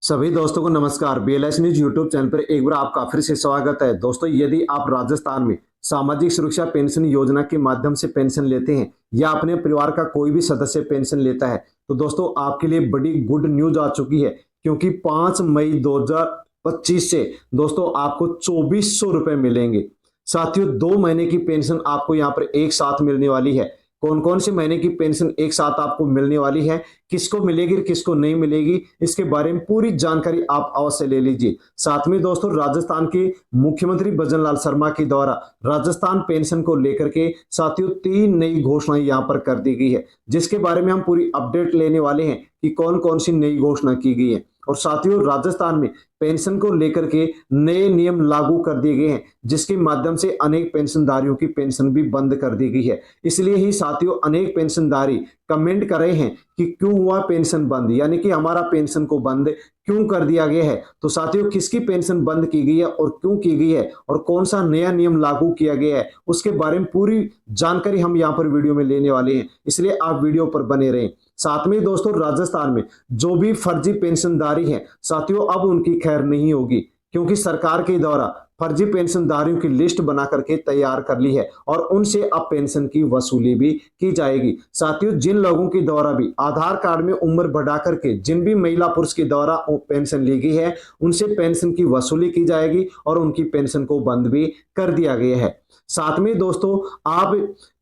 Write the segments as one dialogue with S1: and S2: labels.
S1: सभी दोस्तों को नमस्कार। बीएलएस न्यूज यूट्यूब चैनल पर एक बार आपका फिर से स्वागत है। दोस्तों, यदि आप राजस्थान में सामाजिक सुरक्षा पेंशन योजना के माध्यम से पेंशन लेते हैं या अपने परिवार का कोई भी सदस्य पेंशन लेता है तो दोस्तों आपके लिए बड़ी गुड न्यूज आ चुकी है, क्योंकि 5 मई 2025 से दोस्तों आपको 2400 रुपए मिलेंगे। साथियों, 2 महीने की पेंशन आपको यहाँ पर एक साथ मिलने वाली है। कौन कौन से महीने की पेंशन एक साथ आपको मिलने वाली है, किसको मिलेगी किसको नहीं मिलेगी, इसके बारे में पूरी जानकारी आप अवश्य ले लीजिए। साथ में दोस्तों, राजस्थान के मुख्यमंत्री भजन लाल शर्मा के द्वारा राजस्थान पेंशन को लेकर के साथियों 3 नई घोषणाएं यहां पर कर दी गई है, जिसके बारे में हम पूरी अपडेट लेने वाले हैं कि कौन कौन सी नई घोषणा की गई है। और साथियों, राजस्थान में पेंशन को लेकर के नए नियम लागू कर दिए गए हैं, जिसके माध्यम से अनेक पेंशनधारियों की पेंशन भी बंद कर दी गई है। इसलिए ही साथियों अनेक पेंशनधारी कमेंट कर रहे हैं कि क्यों हुआ पेंशन बंद, यानी कि हमारा पेंशन को बंद क्यों कर दिया गया है। तो साथियों, किसकी पेंशन बंद की गई है और क्यों की गई है और कौन सा नया नियम लागू किया गया है, उसके बारे में पूरी जानकारी हम यहाँ पर वीडियो में लेने वाले हैं। इसलिए आप वीडियो पर बने रहें। साथ में दोस्तों, राजस्थान में जो भी फर्जी पेंशनधारी है साथियों अब उनकी खैर नहीं होगी, क्योंकि सरकार के द्वारा फर्जी पेंशनधारियों की लिस्ट बना करके तैयार कर ली है और उनसे अब पेंशन की वसूली भी की जाएगी। साथियों, जिन लोगों के द्वारा भी आधार कार्ड में उम्र बढ़ा करके जिन भी महिला पुरुष के द्वारा पेंशन ली गई है उनसे पेंशन की वसूली की जाएगी और उनकी पेंशन को बंद भी कर दिया गया है। साथ में दोस्तों, आप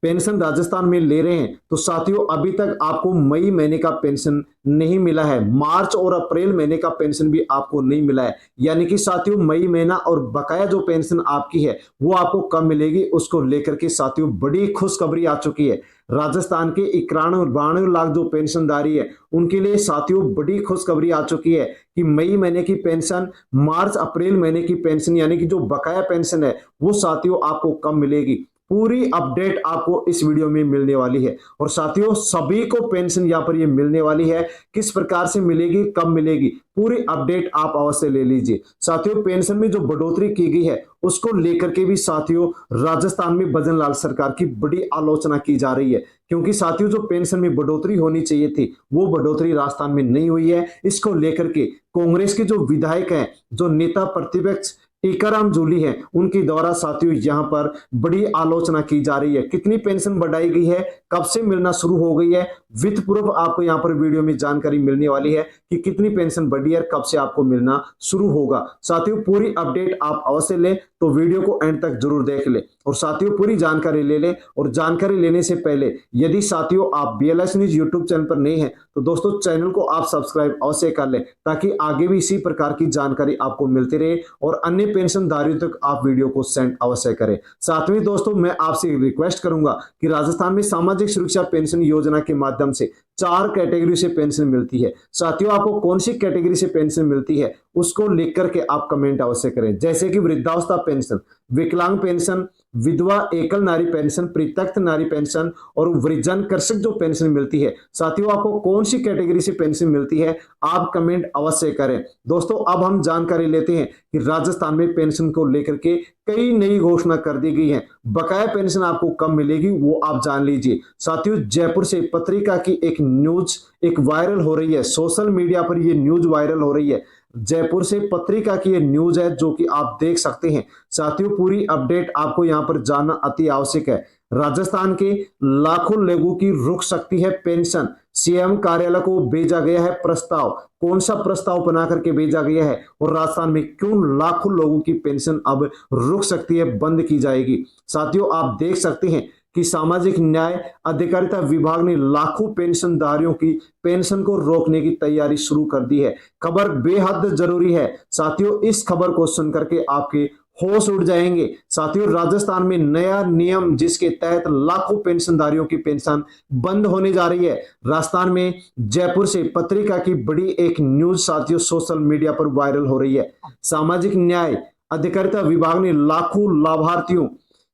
S1: पेंशन राजस्थान में ले रहे हैं तो साथियों अभी तक आपको मई महीने का पेंशन नहीं मिला है, मार्च और अप्रैल महीने का पेंशन भी आपको नहीं मिला है। यानी कि साथियों मई महीना और बकाया जो पेंशन आपकी है वो आपको कब मिलेगी, उसको लेकर के साथियों बड़ी खुशखबरी आ चुकी है। राजस्थान के 91-92 लाख जो पेंशनधारी है उनके लिए साथियों बड़ी खुशखबरी आ चुकी है कि मई महीने की पेंशन, मार्च अप्रैल महीने की पेंशन यानी कि जो बकाया पेंशन है वो साथियों आपको कब मिलेगी। पूरी अपडेट आपको इस वीडियो में मिलने वाली है। और साथियों, सभी को पेंशन यहाँ पर ये मिलने वाली है। किस प्रकार से मिलेगी, कब मिलेगी, पूरी अपडेट आप अवश्य ले लीजिए। साथियों, पेंशन में जो बढ़ोतरी की गई है उसको लेकर के भी साथियों राजस्थान में भजन लाल सरकार की बड़ी आलोचना की जा रही है, क्योंकि साथियों जो पेंशन में बढ़ोतरी होनी चाहिए थी वो बढ़ोतरी राजस्थान में नहीं हुई है। इसको लेकर के कांग्रेस के जो विधायक हैं, जो नेता प्रतिपक्ष टीकाराम जूली है, उनके द्वारा साथियों यहां पर बड़ी आलोचना की जा रही है। कितनी पेंशन बढ़ाई गई है, कब से मिलना शुरू हो गई है, विद प्रूफ आपको यहां पर वीडियो में जानकारी मिलने वाली है कि कितनी पेंशन बढ़ी है, कब से आपको मिलना शुरू होगा। साथियों पूरी अपडेट आप अवश्य लें, तो वीडियो को एंड तक जरूर देख ले और साथियों पूरी जानकारी ले लें। और जानकारी लेने से पहले यदि साथियों आप बीएलएस न्यूज यूट्यूब चैनल पर नए हैं तो दोस्तों चैनल को आप सब्सक्राइब अवश्य कर लें, ताकि आगे भी इसी प्रकार की जानकारी आपको मिलती रहे और अन्य पेंशनधारियों तक आप वीडियो को सेंड अवश्य करें। साथ में दोस्तों, मैं आपसे रिक्वेस्ट करूंगा कि राजस्थान में सामाजिक सुरक्षा पेंशन योजना के माध्यम से 4 कैटेगरी से पेंशन मिलती है। साथियों, आपको कौन सी कैटेगरी से पेंशन मिलती है उसको लिख करके आप कमेंट अवश्य करें, जैसे कि वृद्धावस्था पेंशन, विकलांग पेंशन, विधवा एकल नारी पेंशन, परित्यक्त नारी पेंशन और वृद्धजन कृषक जो पेंशन मिलती है। साथियों, आपको कौन सी कैटेगरी से पेंशन मिलती है आप कमेंट अवश्य करें। दोस्तों, अब हम जानकारी लेते हैं कि राजस्थान में पेंशन को लेकर के कई नई घोषणा कर दी गई है। बकाया पेंशन आपको कब मिलेगी वो आप जान लीजिए। साथियों, जयपुर से पत्रिका की एक न्यूज एक वायरल हो रही है, सोशल मीडिया पर यह न्यूज वायरल हो रही है। जयपुर से पत्रिका की ये न्यूज है जो कि आप देख सकते हैं। साथियों, पूरी अपडेट आपको यहां पर जानना अति आवश्यक है। राजस्थान के लाखों लोगों की रुक सकती है पेंशन, सीएम कार्यालय को भेजा गया है प्रस्ताव। कौन सा प्रस्ताव बना करके भेजा गया है और राजस्थान में क्यों लाखों लोगों की पेंशन अब रुक सकती है, बंद की जाएगी। साथियों, आप देख सकते हैं कि सामाजिक न्याय अधिकारिता विभाग ने लाखों पेंशनधारियों की पेंशन को रोकने की तैयारी शुरू कर दी है। खबर बेहद जरूरी है साथियों, इस खबर को सुनकर के आपके होश उड़ जाएंगे। साथियों, राजस्थान में नया नियम जिसके तहत लाखों पेंशनधारियों की पेंशन बंद होने जा रही है। राजस्थान में जयपुर से पत्रिका की बड़ी एक न्यूज साथियों सोशल मीडिया पर वायरल हो रही है। सामाजिक न्याय अधिकारिता विभाग ने लाखों लाभार्थियों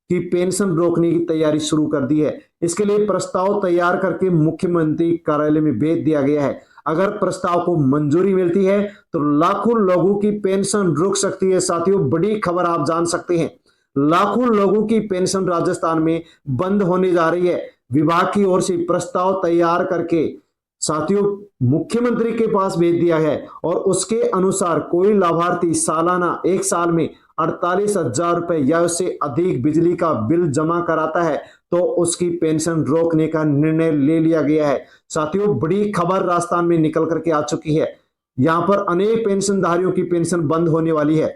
S1: की पेंशन रोकने की तैयारी शुरू कर दी है। इसके लिए प्रस्ताव तैयार करके मुख्यमंत्री कार्यालय में भेज दिया गया है। अगर प्रस्ताव को मंजूरी मिलती है तो लाखों लोगों की पेंशन रुक सकती है। साथियों, बड़ी खबर आप जान सकते हैं, लाखों लोगों की पेंशन राजस्थान में बंद होने जा रही है। विभाग की ओर से प्रस्ताव तैयार करके साथियों मुख्यमंत्री के पास भेज दिया है और उसके अनुसार कोई लाभार्थी सालाना एक साल में 48,000 रुपए या उससे अधिक बिजली का बिल जमा कराता है तो उसकी पेंशन रोकने का निर्णय ले लिया गया है। साथियों बड़ी खबर राजस्थान में निकल करके आ चुकी है। यहां पर अनेक पेंशनधारियों की पेंशन बंद होने वाली है।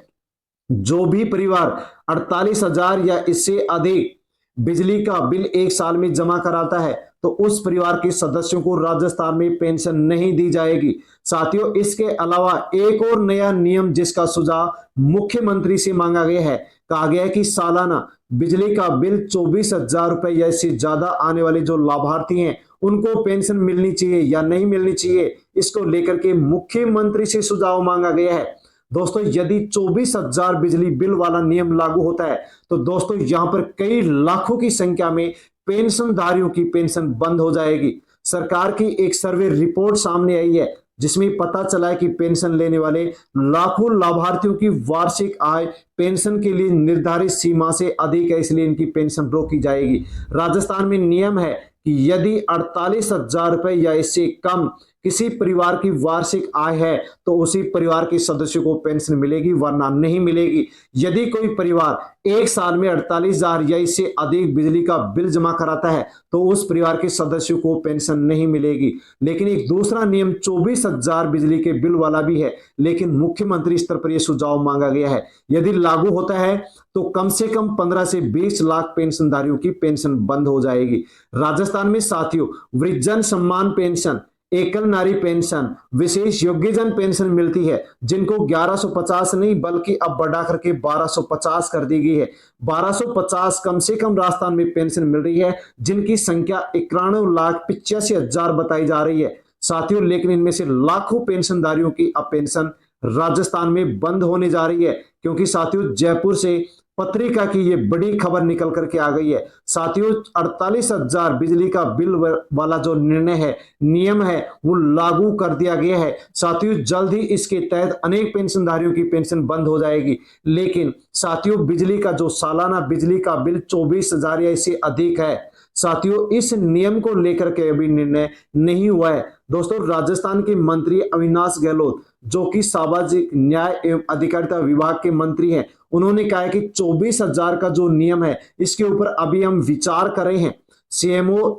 S1: जो भी परिवार 48,000 या इससे अधिक बिजली का बिल एक साल में जमा कराता है तो उस परिवार के सदस्यों को राजस्थान में पेंशन नहीं दी जाएगी। साथियों इसके अलावा एक और नया नियम जिसका सुझाव मुख्यमंत्री से मांगा गया है। कहा गया है कि सालाना बिजली का बिल 24,000 रुपए या इससे ज्यादा आने वाले जो लाभार्थी हैं उनको पेंशन मिलनी चाहिए या नहीं मिलनी चाहिए, इसको लेकर के मुख्यमंत्री से सुझाव मांगा गया है। दोस्तों यदि 24,000 बिजली बिल वाला नियम लागू होता है तो दोस्तों यहां पर कई लाखों की संख्या में पेंशनधारियों की पेंशन बंद हो जाएगी। सरकार की एक सर्वे रिपोर्ट सामने आई है जिसमें पता चला है कि पेंशन लेने वाले लाखों लाभार्थियों की वार्षिक आय पेंशन के लिए निर्धारित सीमा से अधिक है, इसलिए इनकी पेंशन रोकी जाएगी। राजस्थान में नियम है कि यदि 48,000 रुपए या इससे कम किसी परिवार की वार्षिक आय है तो उसी परिवार के सदस्य को पेंशन मिलेगी वरना नहीं मिलेगी। यदि कोई परिवार एक साल में 48,000 या इससे अधिक बिजली का बिल जमा कराता है तो उस परिवार के सदस्यों को पेंशन नहीं मिलेगी। लेकिन एक दूसरा नियम 24,000 बिजली के बिल वाला भी है, लेकिन मुख्यमंत्री स्तर पर यह सुझाव मांगा गया है। यदि लागू होता है तो कम से कम 15 से 20 लाख पेंशनधारियों की पेंशन बंद हो जाएगी। राजस्थान में साथियों वृद्धजन सम्मान पेंशन, एकल नारी पेंशन, विशेष योग्यजन पेंशन मिलती है जिनको 1150 नहीं बल्कि अब बढ़ा करके 1250 कर दी गई है। 1250 कम से कम राजस्थान में पेंशन मिल रही है जिनकी संख्या 91,85,000 बताई जा रही है साथियों। लेकिन इनमें से लाखों पेंशनधारियों की अब पेंशन राजस्थान में बंद होने जा रही है क्योंकि साथियों जयपुर से पत्रिका की ये बड़ी खबर निकल करके आ गई है। साथियों 48,000 बिजली का बिल वाला जो निर्णय है नियम है वो लागू कर दिया गया है। साथियों जल्द ही इसके तहत अनेक पेंशनधारियों की पेंशन बंद हो जाएगी। लेकिन साथियों बिजली का जो सालाना बिजली का बिल 24,000 या इससे अधिक है साथियों इस नियम को लेकर के अभी निर्णय नहीं हुआ है। दोस्तों राजस्थान के मंत्री अविनाश गहलोत जो कि सामाजिक न्याय एवं अधिकारिता विभाग के मंत्री हैं, उन्होंने कहा है कि 24,000 का जो नियम है इसके ऊपर अभी हम विचार कर रहे हैं। सीएमओ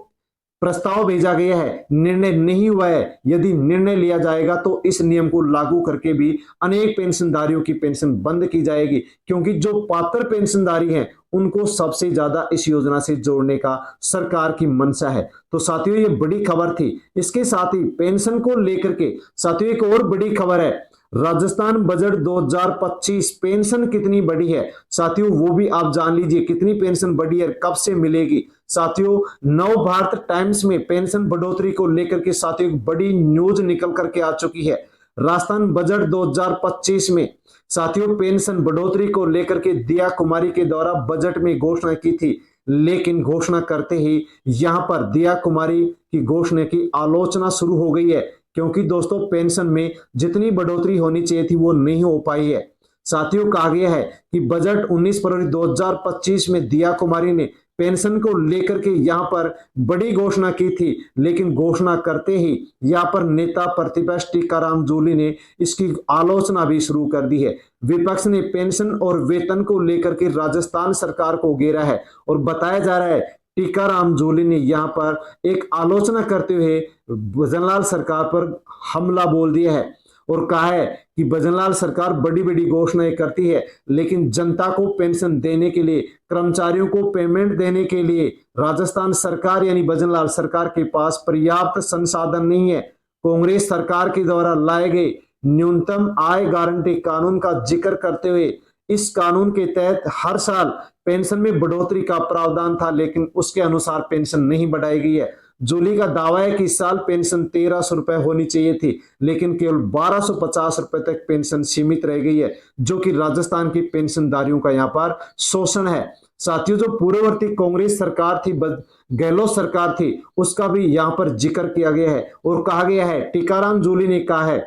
S1: प्रस्ताव भेजा गया है, निर्णय नहीं हुआ है। यदि निर्णय लिया जाएगा तो इस नियम को लागू करके भी अनेक पेंशनधारियों की पेंशन बंद की जाएगी क्योंकि जो पात्र पेंशनधारी हैं उनको सबसे ज्यादा इस योजना से जोड़ने का सरकार की मंशा है। तो साथियों ये बड़ी खबर थी। इसके साथ ही पेंशन को लेकर के साथियों एक और बड़ी खबर है, राजस्थान बजट 2025 पेंशन कितनी बढ़ी है साथियों वो भी आप जान लीजिए कितनी पेंशन बढ़ी है, कब से मिलेगी। साथियों नव भारत टाइम्स में पेंशन बढ़ोतरी को लेकर के साथियों एक बड़ी न्यूज निकल करके आ चुकी है। राजस्थान बजट 2025 में साथियों पेंशन बढ़ोतरी को लेकर के दिया कुमारी के द्वारा बजट में घोषणा की थी, लेकिन घोषणा करते ही यहां पर दिया कुमारी की घोषणा की आलोचना शुरू हो गई है क्योंकि दोस्तों पेंशन में जितनी बढ़ोतरी होनी चाहिए थी वो नहीं हो पाई है। साथियों कहा गया है कि बजट 19 फरवरी 2025 में दिया कुमारी ने पेंशन को लेकर के यहां पर बड़ी घोषणा की थी, लेकिन घोषणा करते ही यहां पर नेता प्रतिपक्ष टीकाराम जूली ने इसकी आलोचना भी शुरू कर दी है। विपक्ष ने पेंशन और वेतन को लेकर के राजस्थान सरकार को घेरा है और बताया जा रहा है टीकाराम जूली ने यहां पर एक आलोचना करते हुए भजनलाल सरकार पर हमला बोल दिया है और कहा है कि भजनलाल सरकार बड़ी बड़ी घोषणाएं करती है लेकिन जनता को पेंशन देने के लिए, कर्मचारियों को पेमेंट देने के लिए राजस्थान सरकार यानी भजनलाल सरकार के पास पर्याप्त संसाधन नहीं है। कांग्रेस सरकार के द्वारा लाए गए न्यूनतम आय गारंटी कानून का जिक्र करते हुए इस कानून के तहत हर साल पेंशन में बढ़ोतरी का प्रावधान था लेकिन उसके अनुसार पेंशन नहीं बढ़ाई गई है। जूली का दावा है कि इस साल पेंशन 1,300 रुपए होनी चाहिए थी लेकिन केवल 1,250 रुपए तक पेंशन सीमित रह गई है जो कि राजस्थान की पेंशनधारियों का यहाँ पर शोषण है। साथियों जो पूर्ववर्ती कांग्रेस सरकार थी, गहलोत सरकार थी, उसका भी यहाँ पर जिक्र किया गया है और कहा गया है, टीकाराम जूली ने कहा है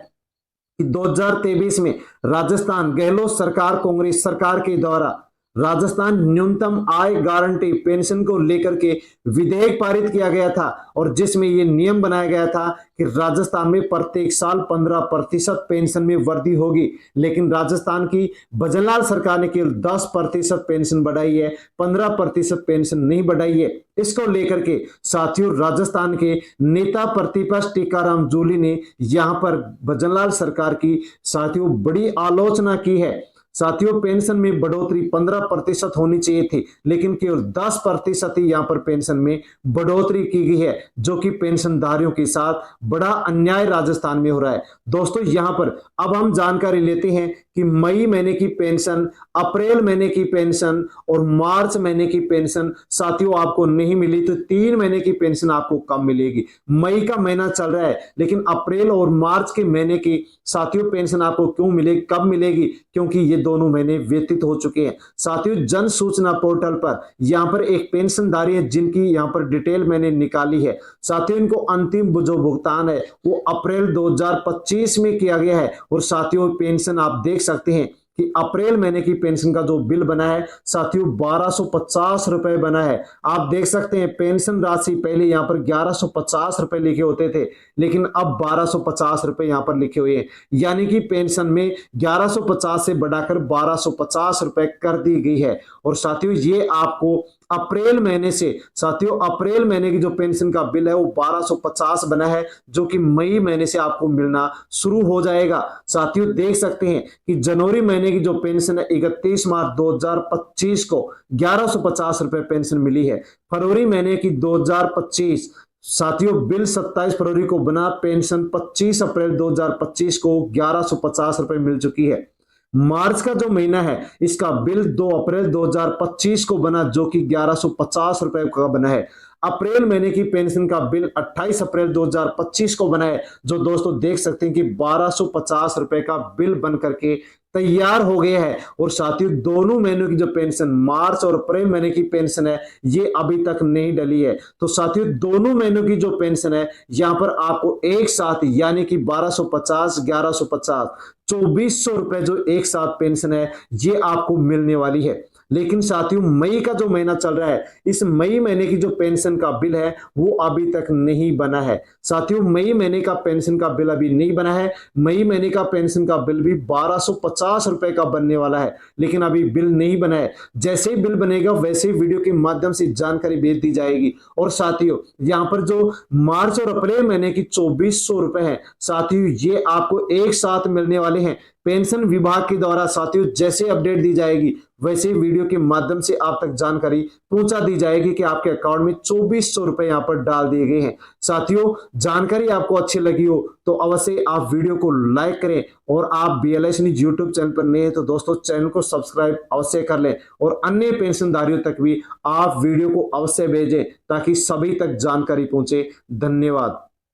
S1: कि 2023 में राजस्थान गहलोत सरकार कांग्रेस सरकार के द्वारा राजस्थान न्यूनतम आय गारंटी पेंशन को लेकर के विधेयक पारित किया गया था और जिसमें यह नियम बनाया गया था कि राजस्थान में प्रत्येक साल 15% पेंशन में वृद्धि होगी। लेकिन राजस्थान की भजनलाल सरकार ने केवल 10% पेंशन बढ़ाई है, 15% पेंशन नहीं बढ़ाई है। इसको लेकर के साथियों राजस्थान के नेता प्रतिपक्ष टीकाराम जूली ने यहां पर भजनलाल सरकार की साथियों बड़ी आलोचना की है। साथियों पेंशन में बढ़ोतरी 15% होनी चाहिए थी, लेकिन केवल 10% ही यहां पर पेंशन में बढ़ोतरी की गई है, जो कि पेंशनधारियों के साथ बड़ा अन्याय राजस्थान में हो रहा है। दोस्तों यहां पर अब हम जानकारी लेते हैं कि मई महीने की पेंशन, अप्रैल महीने की पेंशन और मार्च महीने की पेंशन साथियों आपको नहीं मिली तो 3 महीने की पेंशन आपको कब मिलेगी। मई का महीना चल रहा है, लेकिन अप्रैल और मार्च के महीने की साथियों पेंशन आपको क्यों मिलेगी, कब मिलेगी? क्योंकि ये दोनों महीने व्यतीत हो चुके हैं। साथियों जन सूचना पोर्टल पर यहां पर एक पेंशनधारी है जिनकी यहां पर डिटेल मैंने निकाली है। साथियों इनको अंतिम जो भुगतान है वो अप्रैल 2025 में किया गया है और साथियों पेंशन आप देख सकते हैं कि अप्रैल महीने की पेंशन का जो बिल बना है साथियों 1250 रुपए बना है। आप देख सकते हैं पेंशन राशि पहले यहां पर 1150 रुपए लिखे होते थे, लेकिन अब 1250 रुपए यहां पर लिखे हुए हैं, यानी कि पेंशन में 1150 से बढ़ाकर 1250 रुपए कर दी गई है। और साथियों ये आपको अप्रैल महीने से साथियों अप्रैल महीने की जो पेंशन का बिल है वो 1250 बना है, जो कि मई महीने से आपको मिलना शुरू हो जाएगा। साथियों देख सकते हैं कि जनवरी महीने की जो पेंशन है 31 मार्च 2025 को 1150 रुपए पेंशन मिली है। फरवरी महीने की 2025 साथियों बिल 27 फरवरी को बना, पेंशन 25 अप्रैल 2025 को 1150 रुपए मिल चुकी है। मार्च का जो महीना है इसका बिल 2 अप्रैल 2025 को बना, जो कि 1150 रुपए का बना है। अप्रैल महीने की पेंशन का बिल 28 अप्रैल 2025 को बना है, जो दोस्तों देख सकते हैं कि 1250 रुपए का बिल बन करके तैयार हो गया है। और साथियों दोनों महीनों की जो पेंशन मार्च और अप्रैल महीने की पेंशन है ये अभी तक नहीं डली है। तो साथियों दोनों महीनों की जो पेंशन है यहां पर आपको एक साथ यानी कि 1250 1150 2400 रुपए जो एक साथ पेंशन है ये आपको मिलने वाली है। लेकिन साथियों मई का जो महीना चल रहा है इस मई महीने की जो पेंशन का बिल है वो अभी तक नहीं बना है। साथियों मई महीने का पेंशन का बिल अभी नहीं बना है। मई महीने का पेंशन का बिल भी 1250 रुपए का बनने वाला है, लेकिन अभी बिल नहीं बना है। जैसे ही बिल बनेगा वैसे ही वीडियो के माध्यम से जानकारी भेज दी जाएगी। और साथियों यहाँ पर जो मार्च और अप्रैल महीने की 2400 रुपए है साथियों ये आपको एक साथ मिलने वाले हैं। पेंशन विभाग के द्वारा साथियों जैसे अपडेट दी जाएगी वैसे वीडियो के माध्यम से आप तक जानकारी पहुंचा दी जाएगी कि आपके अकाउंट में 2400 रुपए यहां पर डाल दिए गए हैं। साथियों जानकारी आपको अच्छी लगी हो तो अवश्य आप वीडियो को लाइक करें और आप BLS न्यूज़ यूट्यूब चैनल पर नए हैं तो दोस्तों चैनल को सब्सक्राइब अवश्य कर लें और अन्य पेंशनधारियों तक भी आप वीडियो को अवश्य भेजें ताकि सभी तक जानकारी पहुंचे। धन्यवाद।